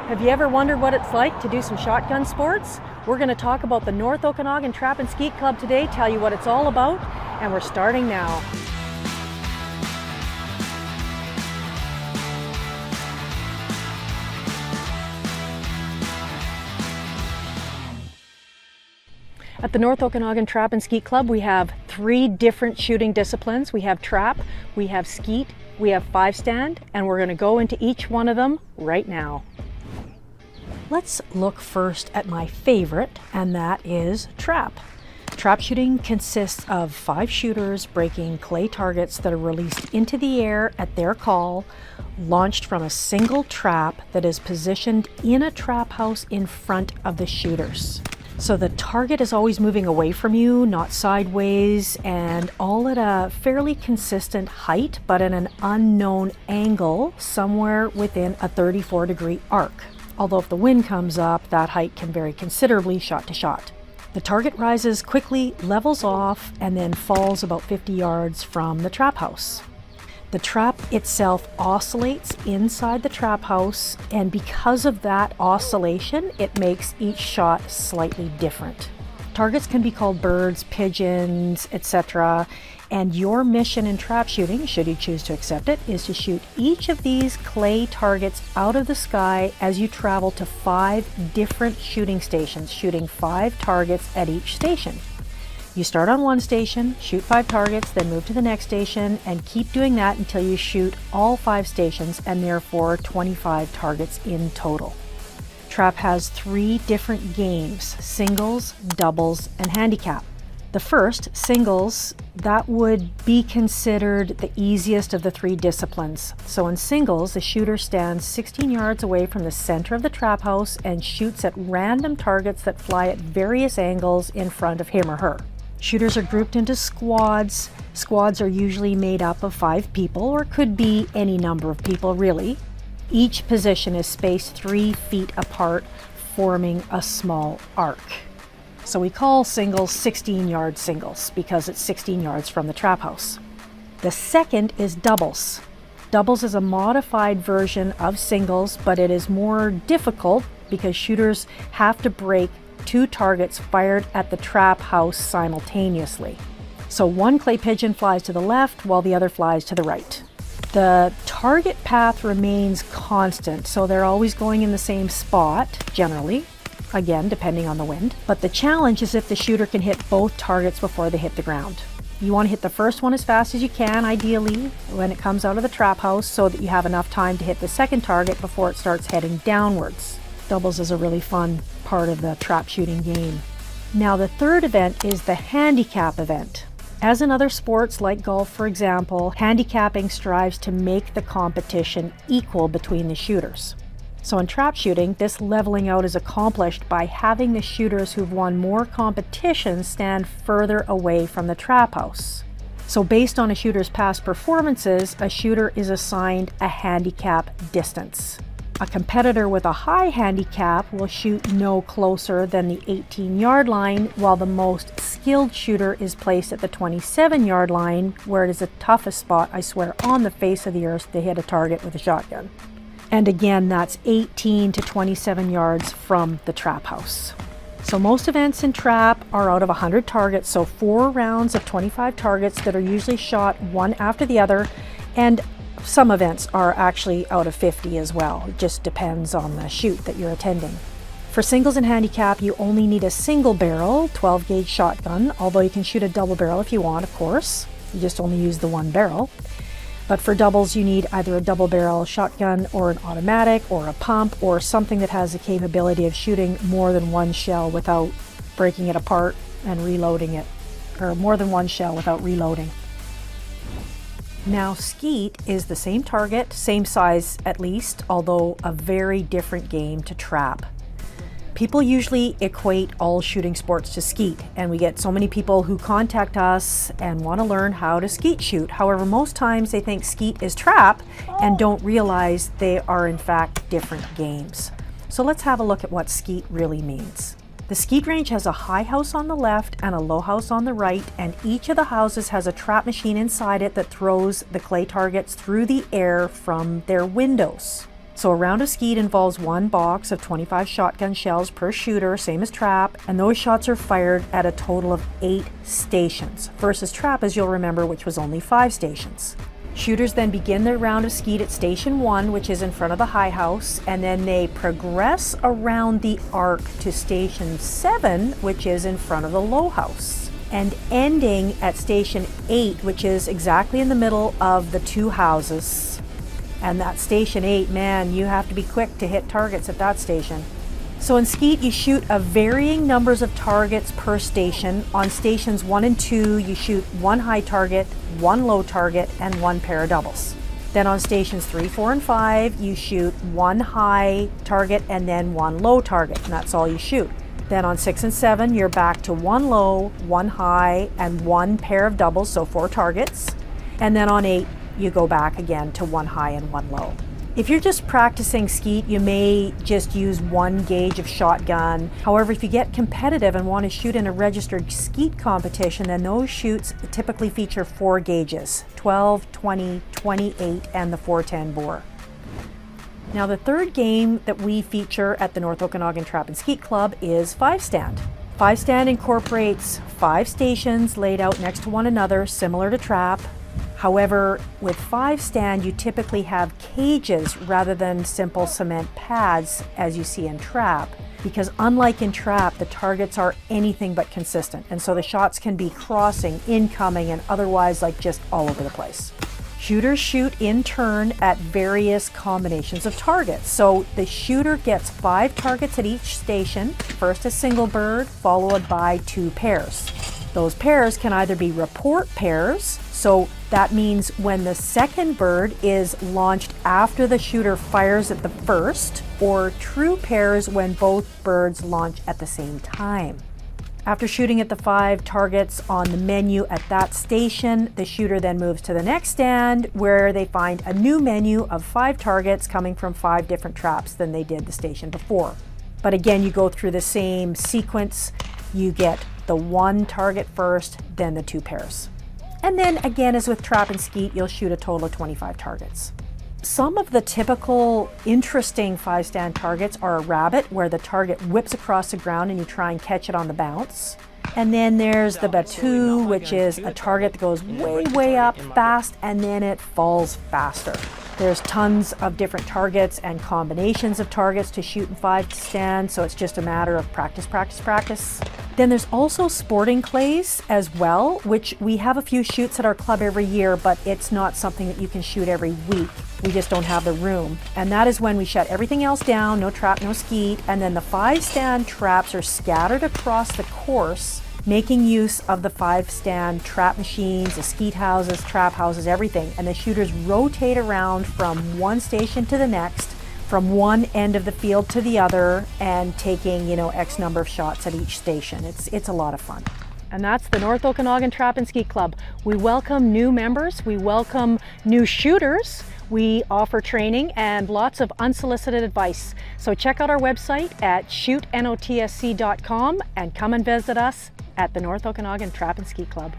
Have you ever wondered what it's like to do some shotgun sports? We're going to talk about the North Okanagan Trap and Skeet Club today, tell you what it's all about, and we're starting now. At the North Okanagan Trap and Skeet Club, we have 3 different shooting disciplines. We have trap, we have skeet, we have 5-stand, and we're going to go into each one of them right now. Let's look first at my favorite, and that is trap. Trap shooting consists of 5 shooters breaking clay targets that are released into the air at their call, launched from a single trap that is positioned in a trap house in front of the shooters. So the target is always moving away from you, not sideways, and all at a fairly consistent height, but at an unknown angle somewhere within a 34-degree arc. Although if the wind comes up, that height can vary considerably shot to shot. The target rises quickly, levels off, and then falls about 50 yards from the trap house. The trap itself oscillates inside the trap house, and because of that oscillation, it makes each shot slightly different. Targets can be called birds, pigeons, etc. And your mission in trap shooting, should you choose to accept it, is to shoot each of these clay targets out of the sky as you travel to 5 different shooting stations, shooting 5 targets at each station. You start on one station, shoot 5 targets, then move to the next station, and keep doing that until you shoot all 5 stations, and therefore 25 targets in total. Trap has 3 different games: singles, doubles, and handicap. The first, singles, that would be considered the easiest of the 3 disciplines. So in singles, the shooter stands 16 yards away from the center of the trap house and shoots at random targets that fly at various angles in front of him or her. Shooters are grouped into squads. Squads are usually made up of 5 people, or could be any number of people really. Each position is spaced 3 feet apart, forming a small arc. So we call singles 16-yard singles because it's 16 yards from the trap house. The second is doubles. Doubles is a modified version of singles, but it is more difficult because shooters have to break 2 targets fired at the trap house simultaneously. So one clay pigeon flies to the left while the other flies to the right. The target path remains constant, so they're always going in the same spot, generally, again, depending on the wind. But the challenge is if the shooter can hit both targets before they hit the ground. You want to hit the first one as fast as you can, ideally, when it comes out of the trap house, so that you have enough time to hit the second target before it starts heading downwards. Doubles is a really fun part of the trap shooting game. Now the third event is the handicap event. As in other sports like golf, for example, handicapping strives to make the competition equal between the shooters. So in trap shooting, this leveling out is accomplished by having the shooters who've won more competitions stand further away from the trap house. So based on a shooter's past performances, a shooter is assigned a handicap distance. A competitor with a high handicap will shoot no closer than the 18-yard line, while the most skilled shooter is placed at the 27-yard line, where it is the toughest spot, I swear, on the face of the earth to hit a target with a shotgun. And again, that's 18 to 27 yards from the trap house. So most events in trap are out of 100 targets, so 4 rounds of 25 targets that are usually shot one after the other, and some events are actually out of 50 as well. It just depends on the shoot that you're attending. For singles and handicap, you only need a single barrel 12-gauge shotgun, although you can shoot a double barrel if you want, of course. You just only use the one barrel. But for doubles, you need either a double barrel shotgun or an automatic or a pump or something that has the capability of shooting more than one shell without breaking it apart and reloading it, or more than one shell without reloading. Now skeet is the same target, same size at least, although a very different game to trap. People usually equate all shooting sports to skeet, and we get so many people who contact us and want to learn how to skeet shoot. However, most times they think skeet is trap and don't realize they are in fact different games. So let's have a look at what skeet really means. The skeet range has a high house on the left and a low house on the right, and each of the houses has a trap machine inside it that throws the clay targets through the air from their windows. So a round of skeet involves one box of 25 shotgun shells per shooter, same as trap, and those shots are fired at a total of 8 stations, versus trap, as you'll remember, which was only 5 stations. Shooters then begin their round of skeet at station 1, which is in front of the high house, and then they progress around the arc to station 7, which is in front of the low house, and ending at station 8, which is exactly in the middle of the 2 houses. And that station 8, man, you have to be quick to hit targets at that station. So in skeet, you shoot a varying numbers of targets per station. On stations 1 and 2, you shoot 1 high target, 1 low target, and 1 pair of doubles. Then on stations 3, 4, and 5, you shoot 1 high target and then 1 low target, and that's all you shoot. Then on 6 and 7, you're back to 1 low, 1 high, and 1 pair of doubles, so 4 targets. And then on 8, you go back again to 1 high and 1 low. If you're just practicing skeet, you may just use 1 gauge of shotgun. However, if you get competitive and want to shoot in a registered skeet competition, then those shoots typically feature 4 gauges, 12, 20, 28, and the 410 bore. Now the third game that we feature at the North Okanagan Trap and Skeet Club is 5-stand. 5-stand incorporates 5 stations laid out next to one another, similar to trap. However, with 5-stand, you typically have cages rather than simple cement pads as you see in trap, because unlike in trap, the targets are anything but consistent, and so the shots can be crossing, incoming, and otherwise like just all over the place. Shooters shoot in turn at various combinations of targets. So the shooter gets 5 targets at each station, first a single bird, followed by 2 pairs. Those pairs can either be report pairs, so that means when the second bird is launched after the shooter fires at the first, or true pairs when both birds launch at the same time. After shooting at the 5 targets on the menu at that station, the shooter then moves to the next stand where they find a new menu of 5 targets coming from 5 different traps than they did the station before. But again, you go through the same sequence. You get the 1 target first, then the 2 pairs. And then again, as with trap and skeet, you'll shoot a total of 25 targets. Some of the typical interesting 5-stand targets are a rabbit, where the target whips across the ground and you try and catch it on the bounce. And then there's the batu, which is a target that goes way, way up fast and then it falls faster. There's tons of different targets and combinations of targets to shoot in 5-stand, so it's just a matter of practice, practice, practice. Then there's also sporting clays as well, which we have a few shoots at our club every year, but it's not something that you can shoot every week. We just don't have the room. And that is when we shut everything else down, no trap, no skeet, and then the 5-stand traps are scattered across the course, making use of the 5-stand trap machines, the skeet houses, trap houses, everything. And the shooters rotate around from one station to the next, from one end of the field to the other, and taking, X number of shots at each station. It's a lot of fun. And that's the North Okanagan Trap and Skeet Club. We welcome new members, we welcome new shooters, we offer training and lots of unsolicited advice. So check out our website at shootnotsc.com and come and visit us at the North Okanagan Trap and Skeet Club.